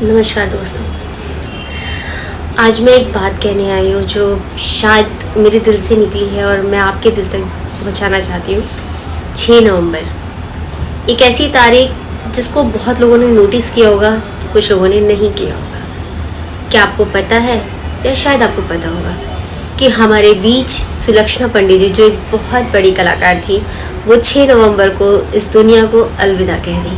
नमस्कार दोस्तों, आज मैं एक बात कहने आई हूँ जो शायद मेरे दिल से निकली है और मैं आपके दिल तक पहुँचाना चाहती हूँ। 6 नवंबर एक ऐसी तारीख जिसको बहुत लोगों ने नोटिस किया होगा, कुछ लोगों ने नहीं किया होगा। क्या आपको पता है या शायद आपको पता होगा कि हमारे बीच सुलक्षणा पंडित जी जो एक बहुत बड़ी कलाकार थी, वो 6 नवंबर को इस दुनिया को अलविदा कह दी।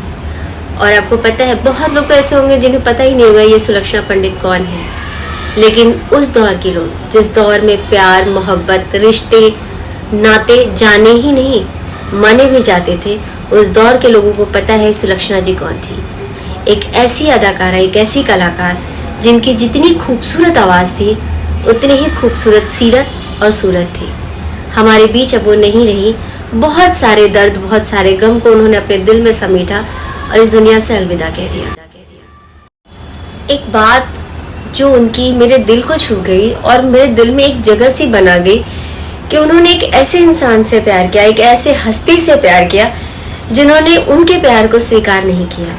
और आपको पता है, बहुत लोग तो ऐसे होंगे जिन्हें पता ही नहीं होगा ये सुलक्षणा पंडित कौन है। लेकिन उस दौर के लोग, जिस दौर में प्यार, मोहब्बत, रिश्ते, नाते जाने ही नहीं माने भी जाते थे, उस दौर के लोगों को पता है सुलक्षणा जी कौन थी। एक ऐसी अदाकारा, एक ऐसी कलाकार जिनकी जितनी खूबसूरत आवाज़ थी उतनी ही खूबसूरत सीरत और सूरत थी। हमारे बीच अब वो नहीं रही। बहुत सारे दर्द, बहुत सारे गम को उन्होंने अपने दिल में समेटा और इस दुनिया से अलविदा कह दिया। एक बात जो उनकी मेरे दिल को छू गई और मेरे दिल में एक जगह सी बना गई कि उन्होंने एक ऐसे इंसान से प्यार किया, एक ऐसे हस्ती से प्यार किया जिन्होंने उनके प्यार को स्वीकार नहीं किया,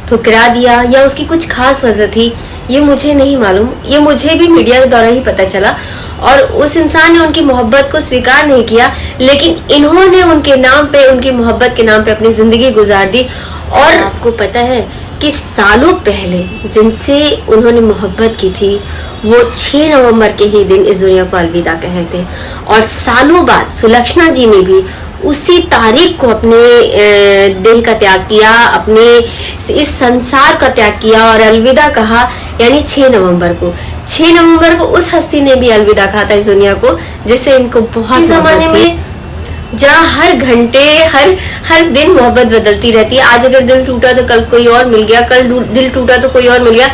ठुकरा दिया, या उसकी कुछ खास वजह थी, ये मुझे नहीं मालूम। ये मुझे भी मीडिया के दौरान ही पता चला। और उस इंसान ने उनकी मोहब्बत को स्वीकार नहीं किया, लेकिन इन्होंने उनके नाम पे, उनकी मोहब्बत के नाम पे अपनी जिंदगी गुजार दी। और आपको पता है कि सालों पहले जिनसे उन्होंने मोहब्बत की थी वो 6 नवंबर के ही दिन इस दुनिया को अलविदा कहे थे। और सालों बाद सुलक्षणा जी ने भी उसी तारीख को अपने देह का त्याग किया, अपने इस संसार का त्याग किया और अलविदा कहा, यानी 6 नवंबर को। 6 नवंबर को उस हस्ती ने भी अलविदा कहा था इस दुनिया को, जिससे इनको बहुत जमाने में जहाँ हर घंटे हर दिन मोहब्बत बदलती रहती है। आज अगर दिल टूटा तो कल कोई और मिल गया, कल दिल टूटा तो कोई और मिल गया।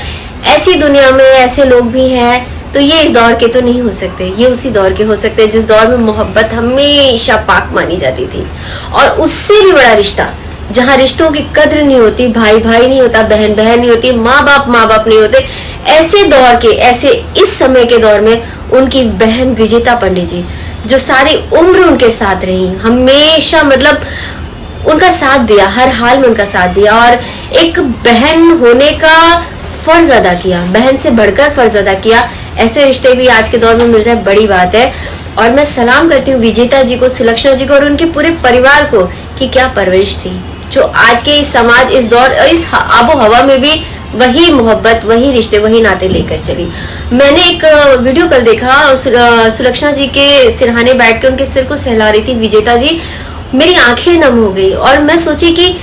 ऐसी दुनिया में ऐसे लोग भी हैं। तो ये इस दौर के तो नहीं हो सकते, ये उसी दौर के हो सकते हैं जिस दौर में मोहब्बत हमेशा पाक मानी जाती थी। और उससे भी बड़ा रिश्ता, जहाँ रिश्तों की कद्र नहीं होती, भाई भाई नहीं होता, बहन बहन नहीं होती, माँ बाप नहीं होते, ऐसे दौर के, ऐसे इस समय के दौर में उनकी बहन विजेता पंडित जी जो सारी उम्र उनके साथ रही, हमेशा मतलब उनका साथ दिया, हर हाल में उनका साथ दिया और एक बहन होने का फर्ज अदा किया, बहन से बढ़कर फर्ज अदा किया। ऐसे रिश्ते भी आज के दौर में मिल जाए बड़ी बात है। और मैं सलाम करती हूँ विजेता जी को, सुलक्षणा जी को और उनके पूरे परिवार को कि क्या परवरिश थी, जो आज के इस समाज, इस दौर, इस आबो हवा में भी वही मोहब्बत, वही रिश्ते, वही नाते लेकर चली। मैंने एक वीडियो कल देखा, सुलक्षणा जी के सिरहाने बैठ के उनके सिर को सहला रही थी विजेता जी। मेरी आंखें नम हो गई और मैं सोची कि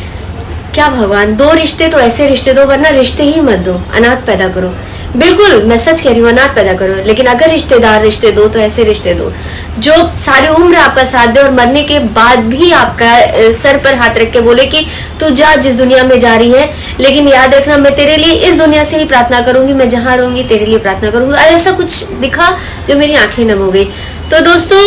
क्या भगवान, 2 रिश्ते तो ऐसे रिश्ते दो, वरना रिश्ते ही मत दो, अनाथ पैदा करो। बिल्कुल मैं सच कह रही हूँ, अनाथ पैदा करो, लेकिन अगर रिश्तेदार रिश्ते दो तो ऐसे रिश्ते दो जो सारी उम्र आपका साथ दे और मरने के बाद भी आपका सर पर हाथ रख के बोले कि तू जा जिस दुनिया में जा रही है, लेकिन याद रखना मैं तेरे लिए इस दुनिया से ही प्रार्थना करूंगी, मैं जहाँ रहूंगी तेरे लिए प्रार्थना करूंगी। ऐसा कुछ दिखा जो मेरी आंखें नम हो गई। तो दोस्तों,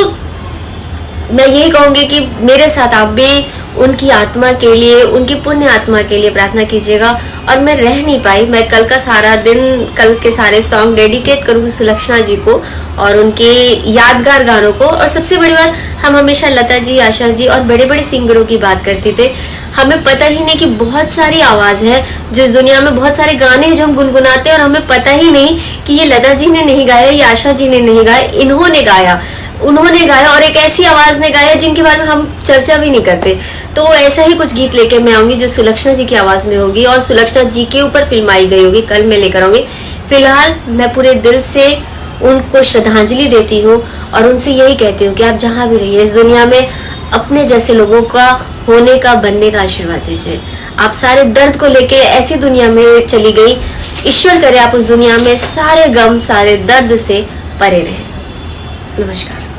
मैं यही कहूंगी कि मेरे साथ आप भी उनकी आत्मा के लिए, उनकी पुण्य आत्मा के लिए प्रार्थना कीजिएगा। और मैं रह नहीं पाई, मैं कल का सारा दिन, कल के सारे सॉन्ग डेडिकेट करूंगी सुलक्षणा जी को और उनके यादगार गानों को। और सबसे बड़ी बात, हम हमेशा लता जी, आशा जी और बड़े बड़े सिंगरों की बात करते थे। हमें पता ही नहीं कि बहुत सारी आवाज है जो इस दुनिया में, बहुत सारे गाने हैं जो हम गुनगुनाते हैं और हमें पता ही नहीं कि ये लता जी ने नहीं गाया, ये आशा जी ने नहीं गाया, इन्होंने गाया, उन्होंने गाया और एक ऐसी आवाज ने गाया जिनके बारे में हम चर्चा भी नहीं करते। तो ऐसा ही कुछ गीत लेके मैं आऊंगी जो सुलक्षणा जी की आवाज में होगी और सुलक्षणा जी के ऊपर फिल्माई गई होगी, कल मैं लेकर आऊंगी। फिलहाल मैं पूरे दिल से उनको श्रद्धांजलि देती हूँ और उनसे यही कहती हूँ कि आप जहाँ भी रहिए इस दुनिया में अपने जैसे लोगों का होने का, बनने का आशीर्वाद दीजिए। आप सारे दर्द को लेके ऐसी दुनिया में चली गई, ईश्वर करे आप उस दुनिया में सारे गम, सारे दर्द से परे रहें। नमस्कार।